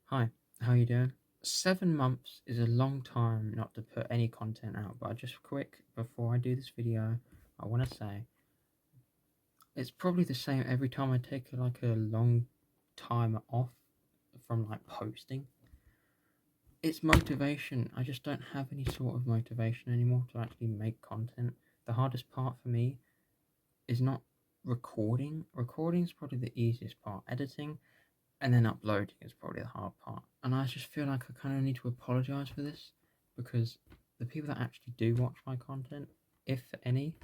Hi, how you doing? 7 months is a long time not to put any content out, but just quick before I do this video, I want to say it's probably the same every time I take a long time off from posting. It's motivation. I just don't have any sort of motivation anymore to actually make content. The hardest part for me is not recording. Recording is probably the easiest part. Editing and then uploading is probably the hard part. And I just feel like I kind of need to apologize for this because the people that actually do watch my content, if any,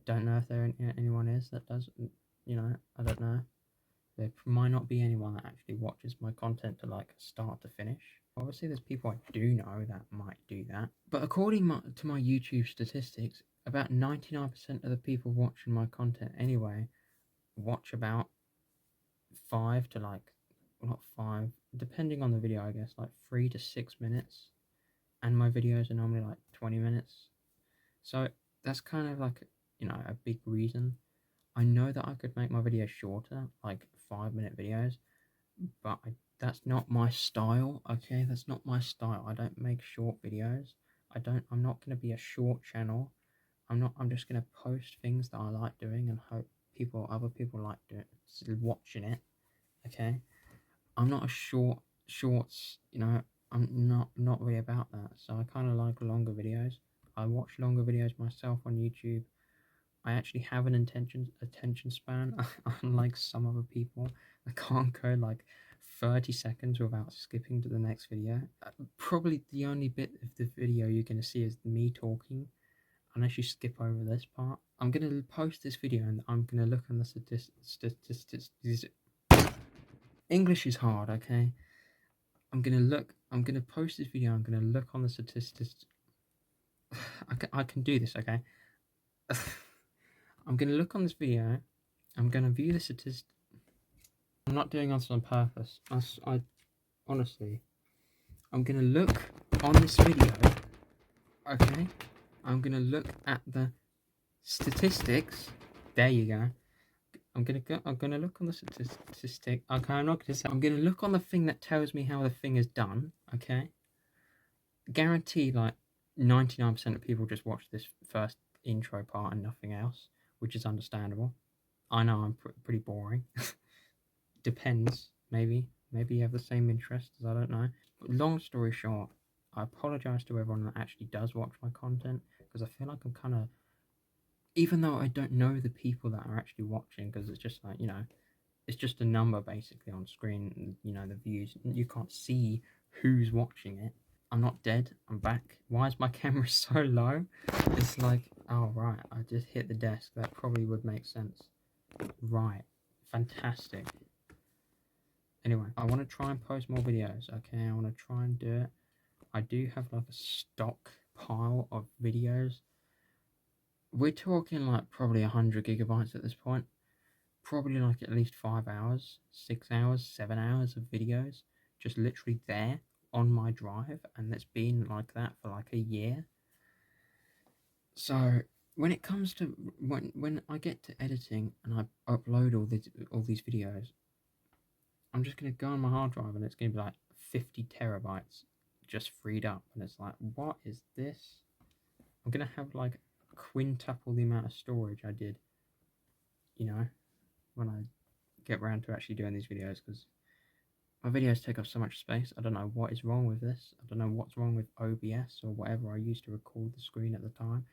don't know if anyone is that does. I don't know. There might not be anyone that actually watches my content to start to finish. Obviously, there's people I do know that might do that. But according to my YouTube statistics, about 99% of the people watching my content anyway watch about 5 to not 5, depending on the video, I guess, 3 to 6 minutes. And my videos are normally 20 minutes. So that's kind of a big reason. I know that I could make my videos shorter, like 5-minute videos, but that's not my style, okay? That's not my style. I don't make short videos. I'm not going to be a short channel. I'm just going to post things that I like doing and hope other people like doing, watching it, okay? I'm not a shorts, I'm not really about that. So I kind of like longer videos. I watch longer videos myself on YouTube. I actually have an attention span, unlike some other people. I can't go 30 seconds without skipping to the next video. Probably the only bit of the video you're going to see is me talking, unless you skip over this part. I'm going to post this video and I'm going to look on the statistics. English is hard, okay? I'm gonna post this video. I'm gonna look on the statistics. I can do this, okay? I'm gonna look on this video. I'm gonna view the statistics. I'm not doing this on purpose. I honestly, I'm gonna look on this video, okay? I'm gonna look at the statistics. There you go. I'm gonna look on the statistic. Okay, I'm not gonna say. I'm gonna look on the thing that tells me how the thing is done, okay? Guarantee 99% of people just watch this first intro part and nothing else, which is understandable. I know I'm pretty boring. Depends, maybe you have the same interests, I don't know. But long story short, I apologize to everyone that actually does watch my content, because I feel like I'm kind of, even though I don't know the people that are actually watching, because it's just it's just a number basically on screen, the views, you can't see who's watching it. I'm not dead. I'm back. Why is my camera so low? It's oh right, I just hit the desk. That probably would make sense. Right. Fantastic. Anyway, I want to try and post more videos, okay? I want to try and do it. I do have a stock pile of videos. We're talking probably 100 gigabytes at this point. Probably at least 5 hours, 6 hours, 7 hours of videos just literally there on my drive, and it's been like that for a year. So when it comes to when I get to editing and I upload all these videos, I'm just gonna go on my hard drive and it's gonna be 50 terabytes just freed up, and it's what is this? I'm gonna have quintuple the amount of storage I did, when I get around to actually doing these videos, because my videos take up so much space. I don't know what is wrong with this. I don't know what's wrong with OBS or whatever I used to record the screen at the time.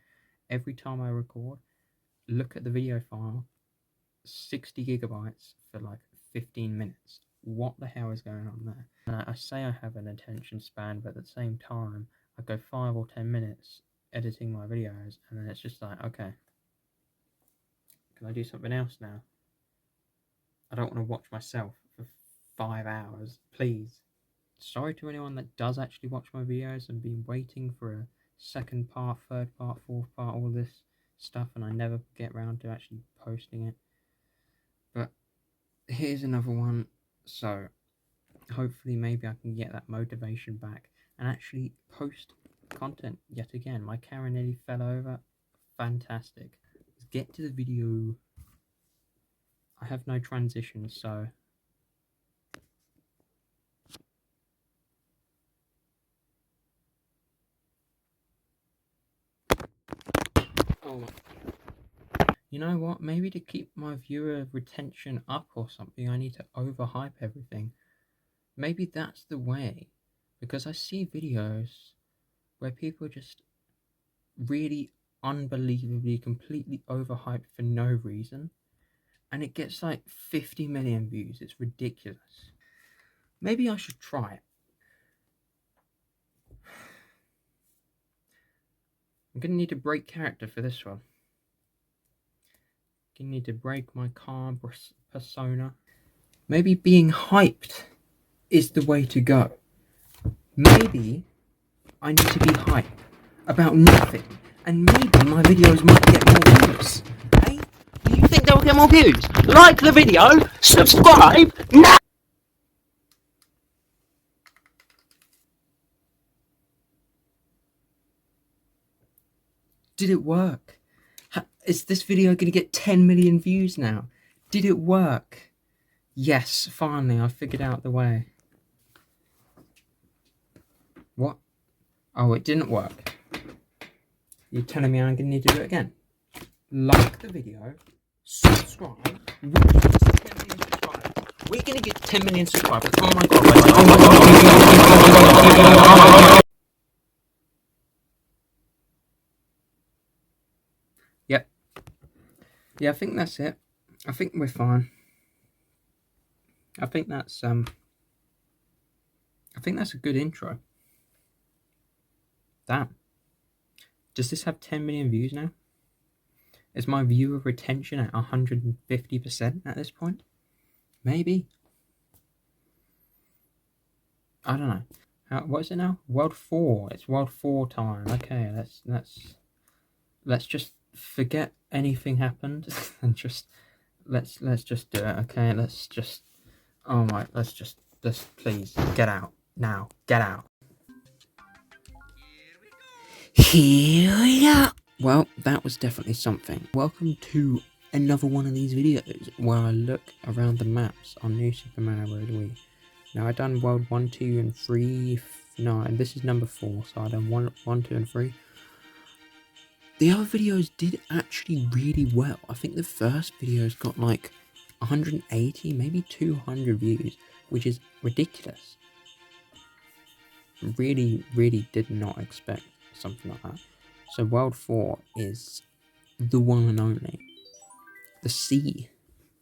Every time I record, look at the video file, 60 gigabytes for 15 minutes. What the hell is going on there? And I say I have an attention span, but at the same time, I go 5 or 10 minutes editing my videos, and then it's just okay, can I do something else now? I don't want to watch myself for 5 hours, please. Sorry to anyone that does actually watch my videos and been waiting for a second part, third part, fourth part, all this stuff, and I never get around to actually posting it. But here's another one, so hopefully maybe I can get that motivation back and actually post content yet again. My camera nearly fell over. Fantastic. Let's get to the video. I have no transition, so Oh my. You know what? Maybe to keep my viewer retention up or something, I need to overhype everything. Maybe that's the way. Because I see videos where people just really unbelievably completely overhyped for no reason. And it gets like 50 million views. It's ridiculous. Maybe I should try it. I'm gonna need to break character for this one. Gonna need to break my calm persona. Maybe being hyped is the way to go. Maybe I need to be hyped about nothing, and maybe my videos might get more views. Hey, do you think they'll get more views? Like the video, subscribe now! Did it work? Is this video going to get 10 million views now? Did it work? Yes, finally, I figured out the way. What? Oh, it didn't work. You're telling me I'm going to need to do it again? Like the video, subscribe. We're going to get 10 million subscribers. Oh my god. Yep. Yeah, I think that's it. I think we're fine. I think that's a good intro. Damn. Does this have 10 million views now? Is my viewer retention at 150% at this point? Maybe. I don't know. What is it now? World 4. It's World 4 time. Okay, let's just forget anything happened and just let's just do it. Okay, let's just please get out now. Get out. Here we go. Well, that was definitely something. Welcome to another one of these videos where I look around the maps on New Super Mario Bros. Wii. Now I've done World 1, 2 and 3, no, and this is number 4, so I've done 1, 2 and 3. The other videos did actually really well. I think the first video's got like 180, maybe 200 views, which is ridiculous. Really did not expect something like that. So World 4 is the one and only. The sea.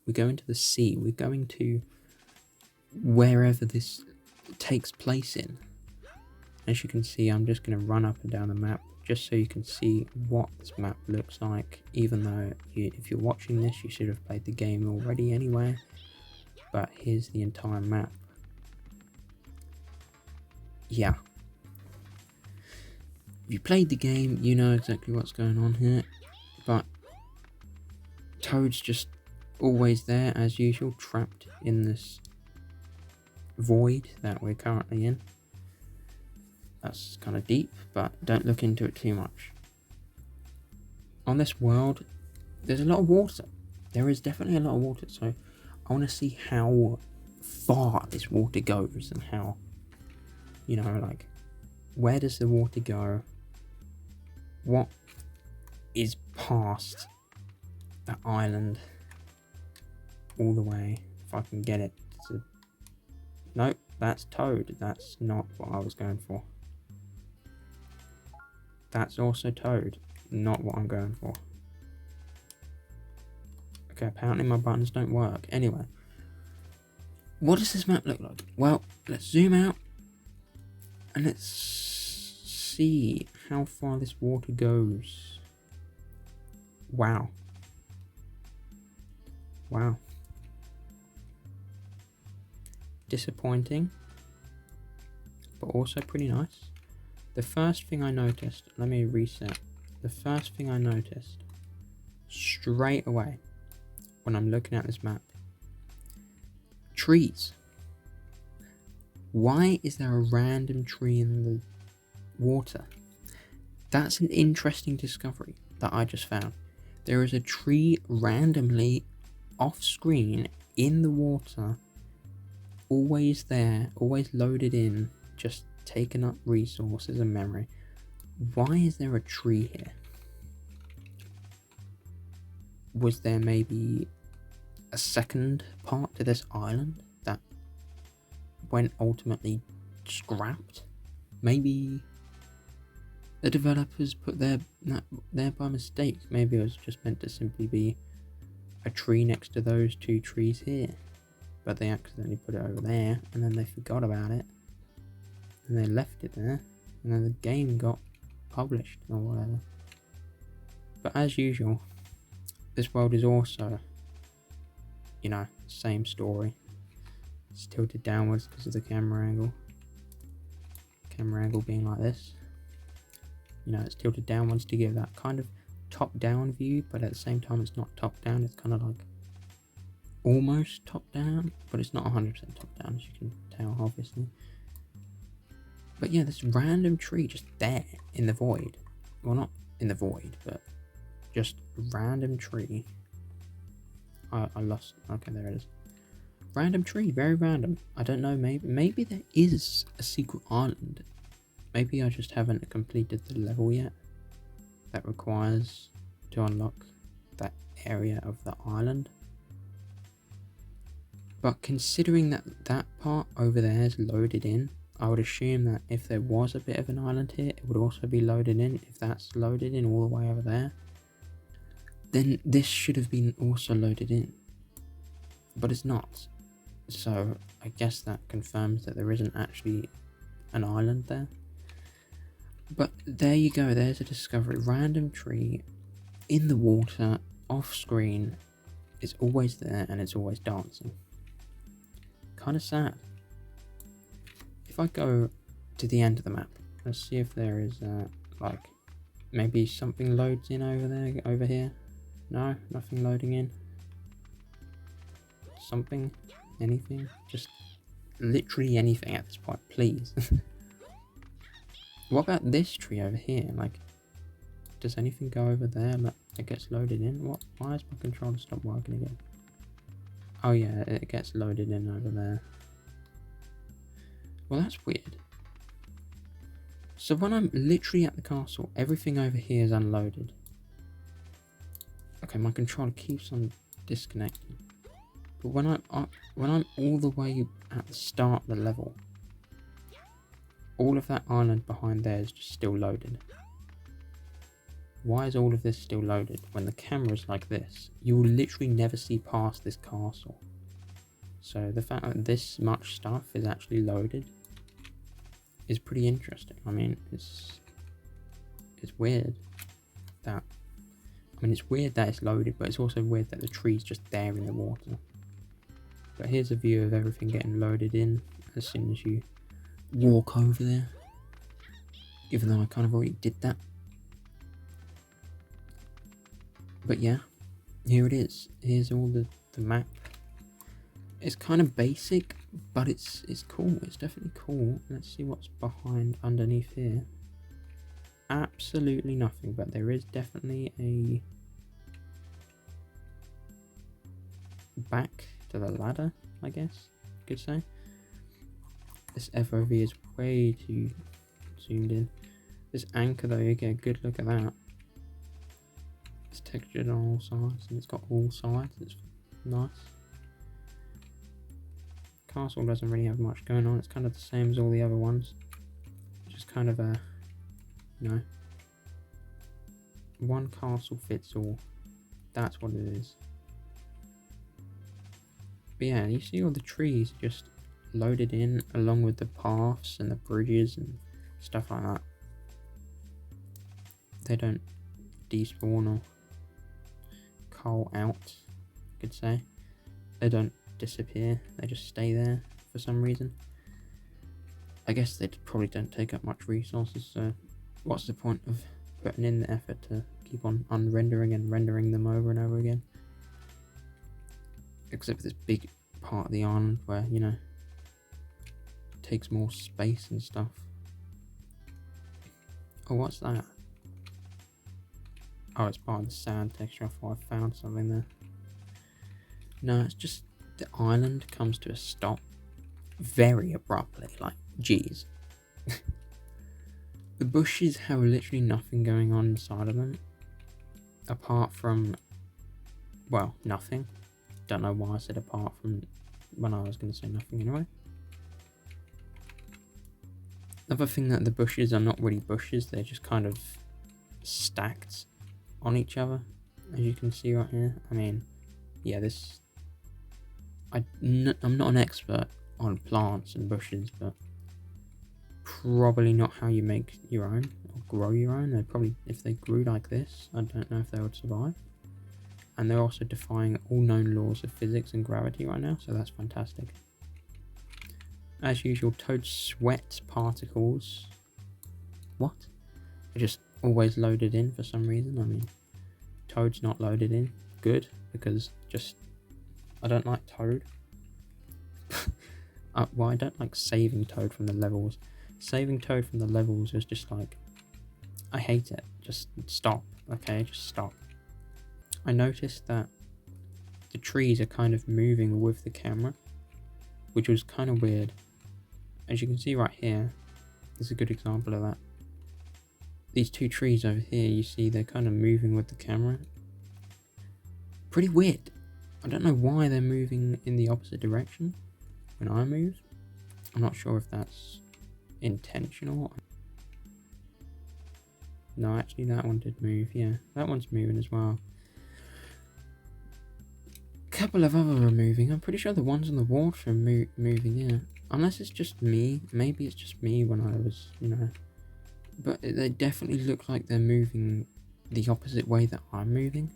We're going to the sea. We're going to wherever this takes place in. As you can see, I'm just going to run up and down the map just so you can see what this map looks like, even though if you're watching this you should have played the game already anyway. But here's the entire map. Yeah. If you played the game, you know exactly what's going on here. But Toad's just always there as usual, trapped in this void that we're currently in. That's kind of deep, but don't look into it too much. On this world, there's a lot of water. There is definitely a lot of water, so I want to see how far this water goes and how, you know, like, where does the water go? What is past that island all the way? If I can get it to... Nope, that's Toad. That's not what I was going for. That's also Toad. Not what I'm going for. Okay, apparently my buttons don't work. Anyway. What does this map look like? Well, let's zoom out. And let's see how far this water goes. Wow. Wow. Disappointing. But also pretty nice. The first thing I noticed, let me reset. The first thing I noticed straight away when I'm looking at this map, trees. Why is there a random tree in the water? That's an interesting discovery that I just found. There is a tree randomly off screen in the water, always there, always loaded in, just taking up resources and memory. Why is there a tree here? was there maybe a second part to this island that went ultimately scrapped? Maybe the developers put there by mistake. Maybe it was just meant to simply be a tree next to those two trees here, but they accidentally put it over there, and then they forgot about it, and they left it there, and then the game got published or whatever. But as usual, this world is also, you know, same story. It's tilted downwards because of the camera angle. Camera angle being like this. You know, it's tilted downwards to give that kind of top-down view, but at the same time it's not top-down. It's kind of like almost top-down, but it's not 100% top-down, as you can tell, obviously. But yeah, this random tree just there in the void. Well, not in the void, but just a random tree. I lost. Okay, there it is. Random tree, very random. I don't know, maybe there is a secret island. Maybe I just haven't completed the level yet that requires to unlock that area of the island. But considering that that part over there is loaded in, I would assume that if there was a bit of an island here, it would also be loaded in. If that's loaded in all the way over there, then this should have been also loaded in. But it's not. So I guess that confirms that there isn't actually an island there. But there you go, there's a discovery. Random tree in the water, off screen. It's always there and it's always dancing. Kind of sad. If I go to the end of the map, let's see if there is like maybe something loads in over here. No, nothing loading in. Something, anything, just literally anything at this point, please. What about this tree over here? Like, does anything go over there that gets loaded in? What? Why is my controller stop working again? Oh yeah, it gets loaded in over there. Well, that's weird. So when I'm literally at the castle, everything over here is unloaded. Okay, my controller keeps on disconnecting. But when I'm all the way at the start of the level, all of that island behind there is just still loaded. Why is all of this still loaded when the camera's like this? You will literally never see past this castle. So the fact that this much stuff is actually loaded is pretty interesting. I mean, it's weird that, it's weird that it's loaded, but it's also weird that the tree's just there in the water. But here's a view of everything getting loaded in as soon as you walk over there. Even though I kind of already did that. But yeah, here it is. Here's all the map. It's kind of basic, but it's cool. It's definitely cool. Let's see what's underneath here. Absolutely nothing, but there is definitely a back to the ladder, I guess you could say. This FOV is way too zoomed in. This anchor though, you get a good look at that. It's textured on all sides and it's got all sides. It's nice. Castle doesn't really have much going on. It's kind of the same as all the other ones. Just kind of a, you know, one castle fits all. That's what it is. But yeah, you see all the trees just loaded in along with the paths and the bridges and stuff like that. They don't despawn or cull out, you could say. They don't disappear, they just stay there for some reason. I guess they probably don't take up much resources, so what's the point of putting in the effort to keep on unrendering and rendering them over and over again? Except for this big part of the island where, you know, it takes more space and stuff. Oh, what's that? Oh, it's part of the sand texture. I thought I found something there. No, it's just the island comes to a stop very abruptly, like, geez. The bushes have literally nothing going on inside of them, apart from well, nothing. Don't know why I said apart from when I was going to say nothing anyway. Another thing, that the bushes are not really bushes, they're just kind of stacked on each other, as you can see right here. I mean, yeah, I'm not an expert on plants and bushes, but probably not how you make your own or grow your own. They're probably, if they grew like this, I don't know if they would survive. And they're also defying all known laws of physics and gravity right now, so that's fantastic. As usual, Toad's sweat particles. What? They're just always loaded in for some reason. I mean, Toad's not loaded in. Good, because I don't like Toad. Well, I don't like saving Toad from the levels. Saving Toad from the levels is just like, I hate it. Just stop, okay? Just stop. I noticed that the trees are kind of moving with the camera, which was kind of weird. As you can see right here, this is a good example of that. These two trees over here, you see they're kind of moving with the camera. Pretty weird. I don't know why they're moving in the opposite direction when I move. I'm not sure if that's intentional. No, actually that one did move. Yeah, that one's moving as well. A couple of other are moving. I'm pretty sure the ones on the water are moving, yeah. Unless it's just me. Maybe it's just me when I was, But they definitely look like they're moving the opposite way that I'm moving.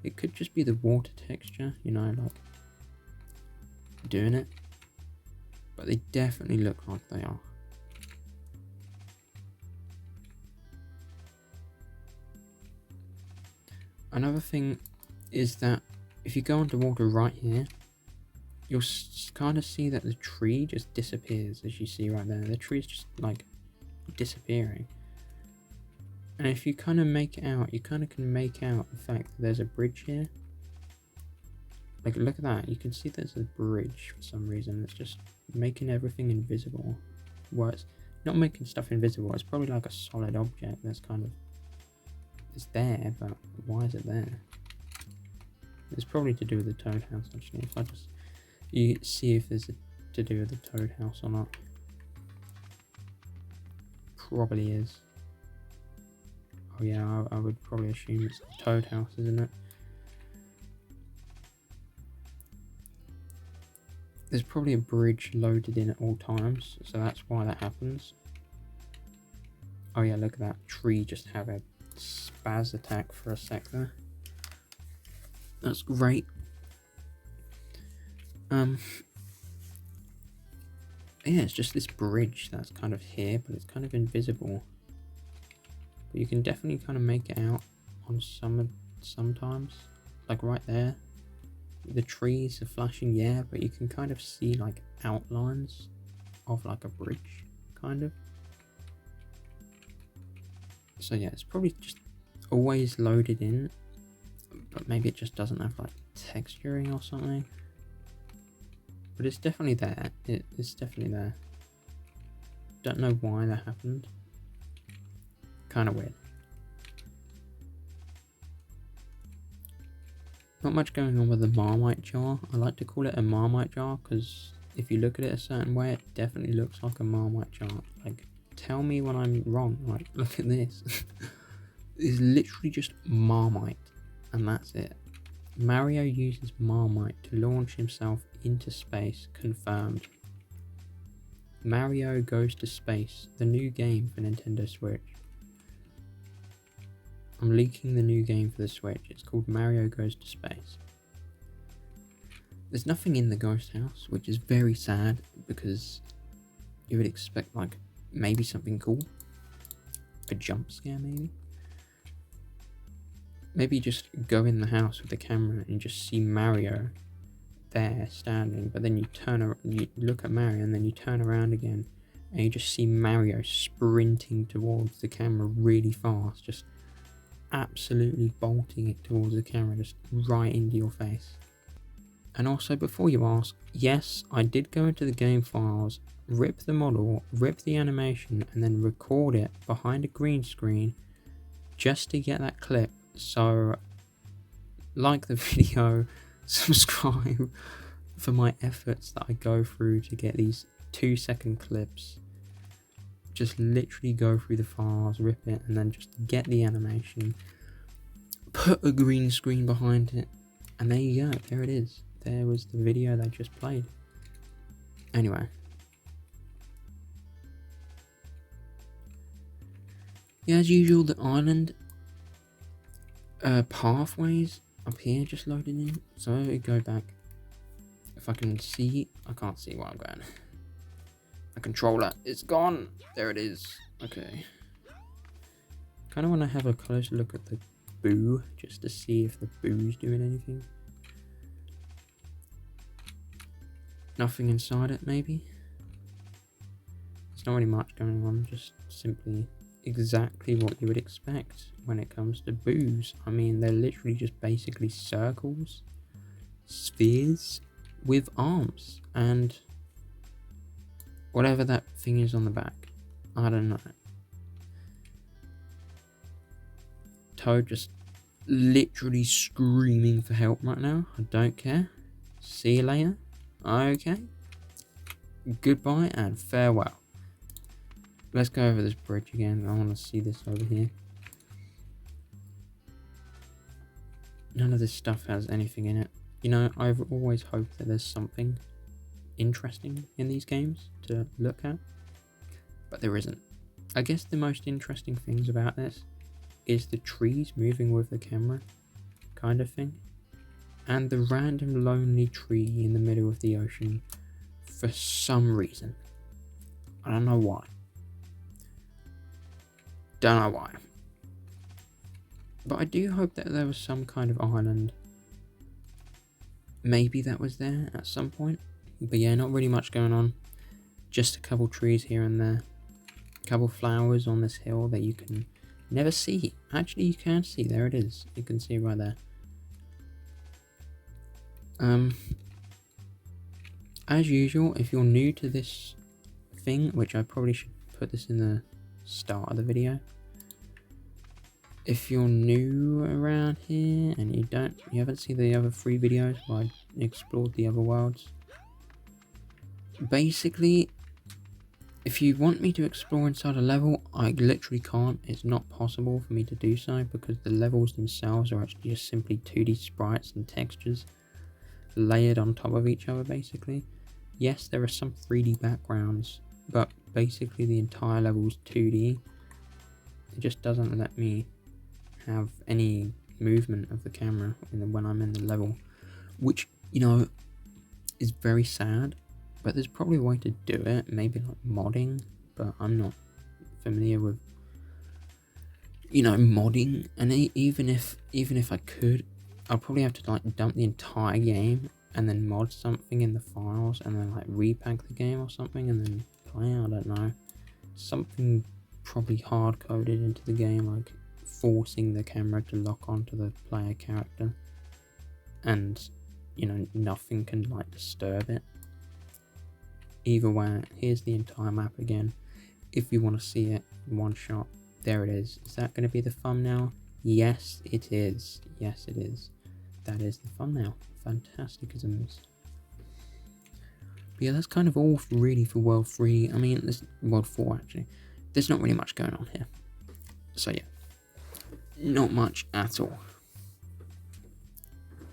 It could just be the water texture, like doing it. But they definitely look like they are. Another thing is that if you go underwater right here, you'll kind of see that the tree just disappears, as you see right there. The tree's just like disappearing. And if you kind of make it out, you kind of can make out the fact that there's a bridge here. Like, look at that. You can see there's a bridge for some reason. It's just making everything invisible. Well, it's not making stuff invisible. It's probably like a solid object that's kind of... It's there, but why is it there? It's probably to do with the Toad House, actually. If I just... You see if there's to do with the Toad House or not. Probably is. Oh yeah, I would probably assume it's the Toad House, isn't it? There's probably a bridge loaded in at all times, so that's why that happens. Oh yeah, look at that tree just have a spaz attack for a sec there. That's great. Yeah, it's just this bridge that's kind of here, but it's kind of invisible. But you can definitely kind of make it out on sometimes. Like right there. The trees are flashing, yeah, but you can kind of see like outlines of like a bridge, kind of. So yeah, it's probably just always loaded in, but maybe it just doesn't have like texturing or something. But it's definitely there. It's definitely there. Don't know why that happened. Kind of weird. Not much going on with the Marmite jar. I like to call it a Marmite jar because if you look at it a certain way, it definitely looks like a Marmite jar. Like, tell me when I'm wrong. Like, look at this. It's literally just Marmite, and that's it. Mario uses Marmite to launch himself into space. Confirmed. Mario Goes to Space, the new game for Nintendo Switch. I'm leaking the new game for the Switch. It's called Mario Goes to Space. There's nothing in the ghost house, which is very sad because you would expect like maybe something cool. A jump scare maybe. Maybe just go in the house with the camera and just see Mario there standing, but then you look at Mario and then you turn around again and you just see Mario sprinting towards the camera really fast, just absolutely bolting it towards the camera, just right into your face. And also, before you ask, yes, I did go into the game files, rip the model, rip the animation, and then record it behind a green screen just to get that clip. So like the video, subscribe for my efforts that I go through to get these 2-second clips. Just literally go through the files, rip it, and then just get the animation, put a green screen behind it, and there you go, there it is. There was the video they just played. Anyway. Yeah, as usual, the island pathways up here just loaded in. So we go back. If I can see, I can't see where I'm going. The controller is gone. There it is. Okay. Kind of want to have a closer look at the boo just to see if the boo's doing anything. Nothing inside it, maybe. There's not really much going on. Just simply exactly what you would expect when it comes to boos. I mean, they're literally just basically circles, spheres with arms, and whatever that thing is on the back. I don't know. Toad just literally screaming for help right now. I don't care. See you later. Okay. Goodbye and farewell. Let's go over this bridge again. I want to see this over here. None of this stuff has anything in it. You know, I've always hoped that there's something interesting in these games to look at, but there isn't. I guess the most interesting things about this is the trees moving with the camera kind of thing, and the random lonely tree in the middle of the ocean for some reason. I don't know why. Don't know why. But I do hope that there was some kind of island. Maybe that was there at some point. But yeah, not really much going on. Just a couple trees here and there. A couple flowers on this hill that you can never see. Actually, you can see. There it is. You can see right there. As usual, if you're new to this thing, which I probably should put this in the start of the video. If you're new around here and you haven't seen the other 3 videos where I explored the other worlds, basically, if you want me to explore inside a level, I literally can't. It's not possible for me to do so because the levels themselves are actually just simply 2D sprites and textures layered on top of each other, basically. Yes, there are some 3D backgrounds, but basically the entire level is 2D. It just doesn't let me have any movement of the camera when I'm in the level, which, you know, is very sad, but there's probably a way to do it, maybe like modding, but I'm not familiar with, you know, modding, and even if I could, I'll probably have to like dump the entire game and then mod something in the files and then like repack the game or something and then play. I don't know, something probably hard coded into the game, like forcing the camera to lock onto the player character and, you know, nothing can like disturb it. Either way, here's the entire map again if you want to see it in one shot. There it is. Is that going to be the thumbnail? Yes it is. Yes it is. That is the thumbnail. Fantasticisms. But yeah, that's kind of all really for World 3. I mean, this World 4 actually. There's not really much going on here. So yeah, not much at all.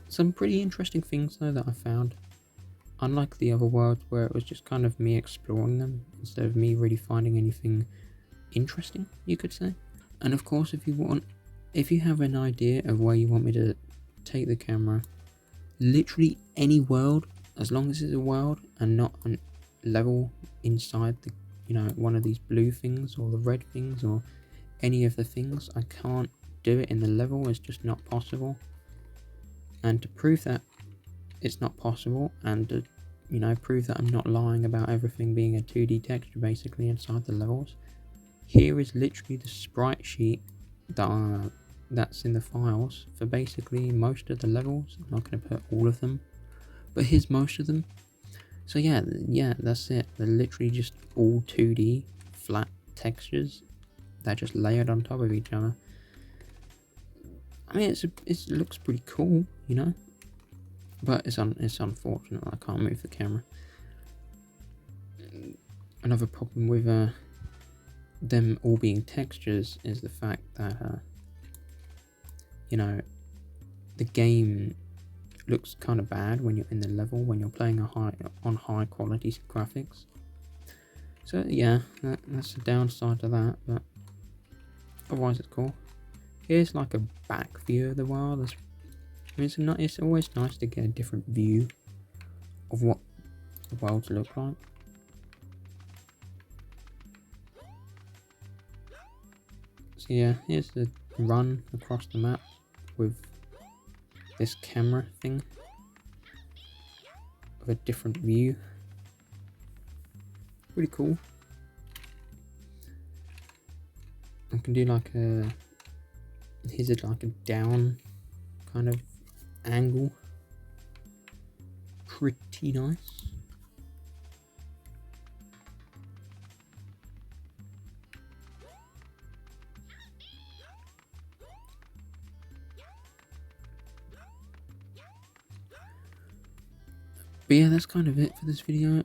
Some pretty interesting things though that I found. Unlike the other worlds where it was just kind of me exploring them instead of me really finding anything interesting, you could say. And of course, if you have an idea of where you want me to take the camera, literally any world, as long as it's a world and not a level inside the, you know, one of these blue things or the red things or any of the things, I can't do it in the level. It's just not possible. And to prove that it's not possible, and to, you know, prove that I'm not lying about everything being a 2D texture basically inside the levels, here is literally the sprite sheet that's in the files for basically most of the levels. I'm not going to put all of them, but here's most of them. So yeah, that's it. They're literally just all 2D flat textures that just layered on top of each other. I mean, it looks pretty cool, you know. But it's unfortunate I can't move the camera. Another problem with them all being textures is the fact that you know, the game looks kind of bad when you're in the level, when you're playing on high quality graphics. So yeah, that's the downside to that, but otherwise it's cool. Here's like a back view of the world. I mean, it's always nice to get a different view of what the worlds look like. So yeah, here's the run across the map with this camera thing of a different view. Pretty cool. I can do like here's like a down kind of angle. Pretty nice. But yeah, that's kind of it for this video.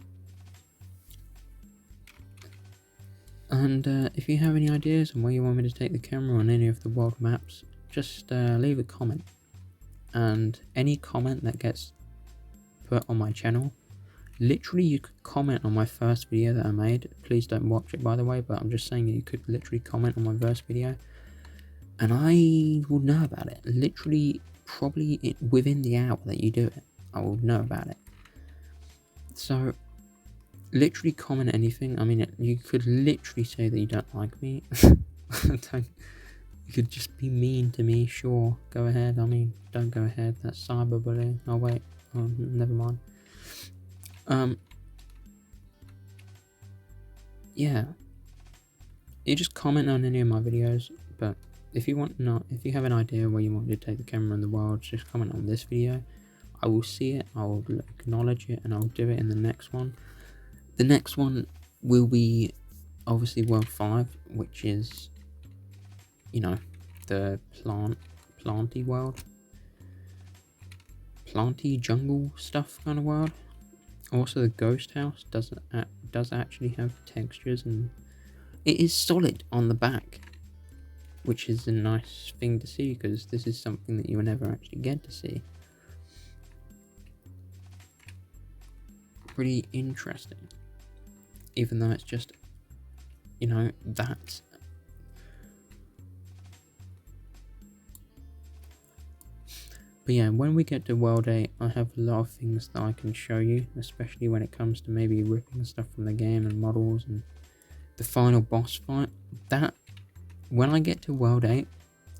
And if you have any ideas on where you want me to take the camera on any of the world maps, just leave a comment. And any comment that gets put on my channel, literally you could comment on my first video that I made. Please don't watch it, by the way, but I'm just saying that you could literally comment on my first video and I will know about it. Literally, probably within the hour that you do it, I will know about it. So literally comment anything. I mean, you could literally say that you don't like me. You could just be mean to me, sure, go ahead. I mean, don't go ahead, that's cyberbullying. Oh wait, never mind. Yeah, you just comment on any of my videos, but if you have an idea where you want me to take the camera in the world, just comment on this video. I will see it, I will acknowledge it, and I'll do it in the next one. The next one will be obviously World 5, which is, you know, the planty world. Planty jungle stuff kind of world. Also the ghost house does actually have textures, and it is solid on the back, which is a nice thing to see because this is something that you will never actually get to see. Pretty interesting, even though it's just, you know, that. But yeah, when we get to World 8, I have a lot of things that I can show you, especially when it comes to maybe ripping stuff from the game and models and the final boss fight. That, when I get to World 8,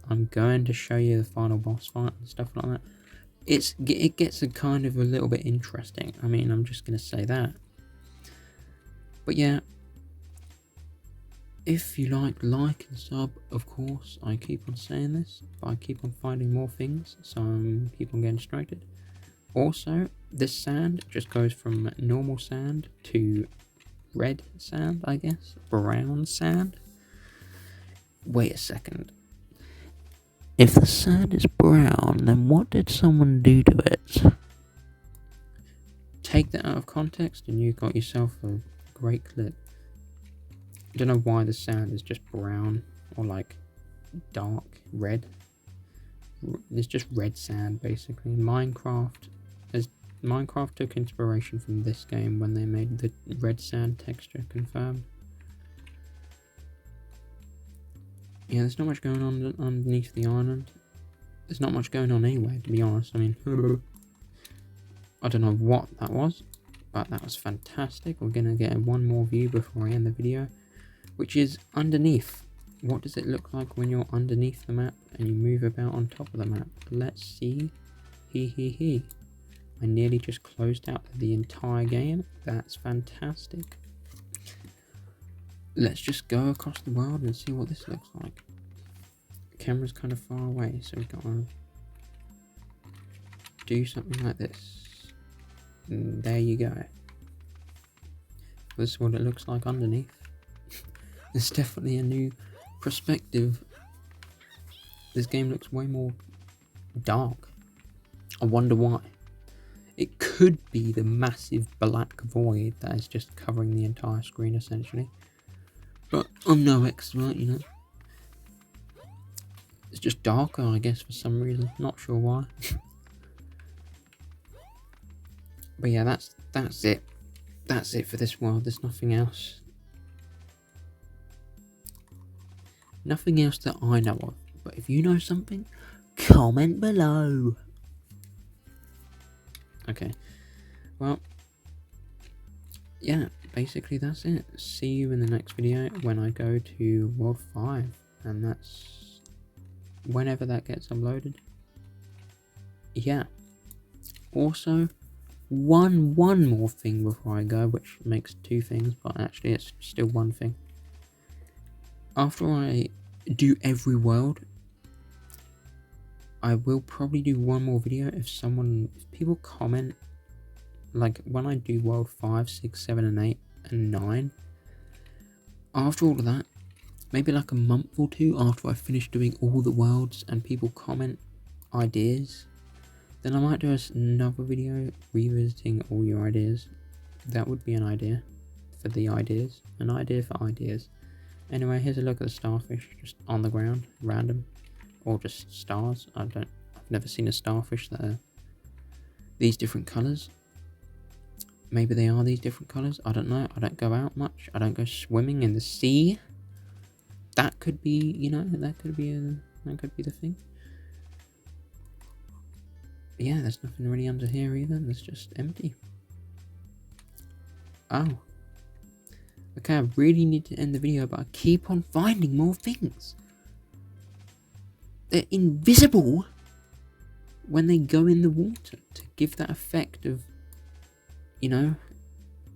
I'm going to show you the final boss fight and stuff like that. It gets a kind of a little bit interesting. I mean, I'm just going to say that. But yeah, if you like and sub, of course. I keep on saying this, but I keep on finding more things, so I keep on getting distracted. Also, this sand just goes from normal sand to red sand, I guess. Brown sand. Wait a second. If the sand is brown, then what did someone do to it? Take that out of context and you got yourself a great clip. I don't know why the sand is just brown or like dark red. It's just red sand basically. Minecraft took inspiration from this game when they made the red sand texture, confirmed. Yeah, there's not much going on underneath the island. There's not much going on anyway, to be honest. I mean, I don't know what that was, but that was fantastic. We're gonna get one more view before I end the video, which is underneath. What does it look like when you're underneath the map and you move about on top of the map? Let's see. I nearly just closed out the entire game. That's fantastic. Let's just go across the world and see what this looks like. The camera's kind of far away, so we've got to do something like this. And there you go. This is what it looks like underneath. It's definitely a new perspective. This game looks way more dark. I wonder why. It could be the massive black void that is just covering the entire screen essentially. But I'm no expert, you know. It's just darker, I guess, for some reason. Not sure why. But yeah, that's it. That's it for this world. There's nothing else. Nothing else that I know of. But if you know something, comment below. Okay. Well, yeah, basically that's it. See you in the next video when I go to World 5. And that's whenever that gets uploaded. Yeah. Also, one more thing before I go, which makes two things, but actually it's still one thing. After I do every world, I will probably do one more video if people comment, like when I do world 5, 6, 7 and 8 and 9. After all of that, maybe like a month or two after I finish doing all the worlds and people comment ideas, then I might do another video revisiting all your ideas. That would be an idea for the ideas. An idea for ideas. Anyway, here's a look at the starfish just on the ground, random. Or just stars. I've never seen a starfish that are these different colours. Maybe they are these different colours. I don't know. I don't go out much. I don't go swimming in the sea. That could be, you know, that could be the thing. But yeah, there's nothing really under here either. It's just empty. Oh. Okay, I really need to end the video, but I keep on finding more things. They're invisible when they go in the water to give that effect of, you know,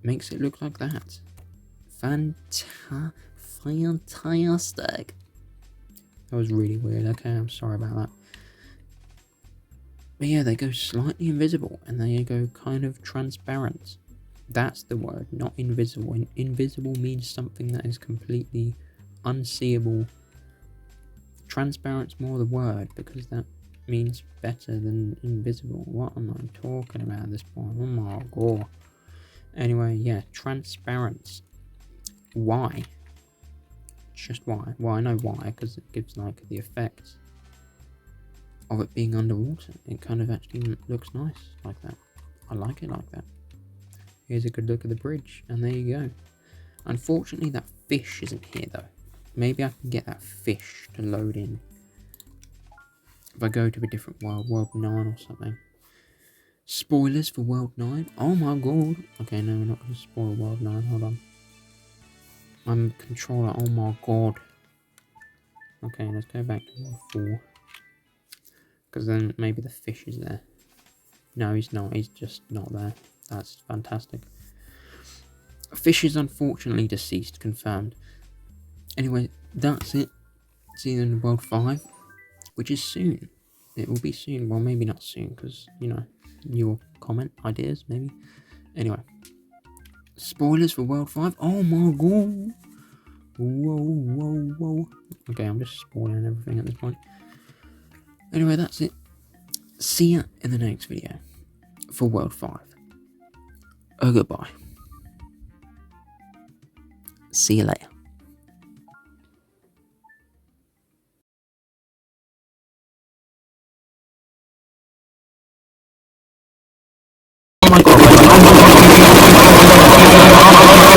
makes it look like that. Fantastic. That was really weird. Okay, I'm sorry about that. But yeah, they go slightly invisible and they go kind of transparent. That's the word, not invisible. Invisible means something that is completely unseeable. Transparent's more the word because that means better than invisible. What am I talking about at this point? Oh my god. Anyway, yeah, transparent. Why? Just why? Well, I know why, because it gives like the effect of it being underwater. It kind of actually looks nice like that. I like it like that. Here's a good look at the bridge, and there you go. Unfortunately, that fish isn't here though. Maybe I can get that fish to load in. If I go to a different world, world 9 or something. Spoilers for world 9? Oh my god. Okay, no, we're not going to spoil world 9. Hold on. I'm a controller. Oh my god. Okay, let's go back to world 4. Because then maybe the fish is there. No, he's not. He's just not there. That's fantastic. Fish is unfortunately deceased. Confirmed. Anyway, that's it. See you in World 5, which is soon. It will be soon. Well, maybe not soon, because, you know, your comment, ideas, maybe. Anyway. Spoilers for World 5. Oh my god. Whoa. Okay, I'm just spoiling everything at this point. Anyway, that's it. See ya in the next video for World 5. Goodbye. See you later. Oh my god.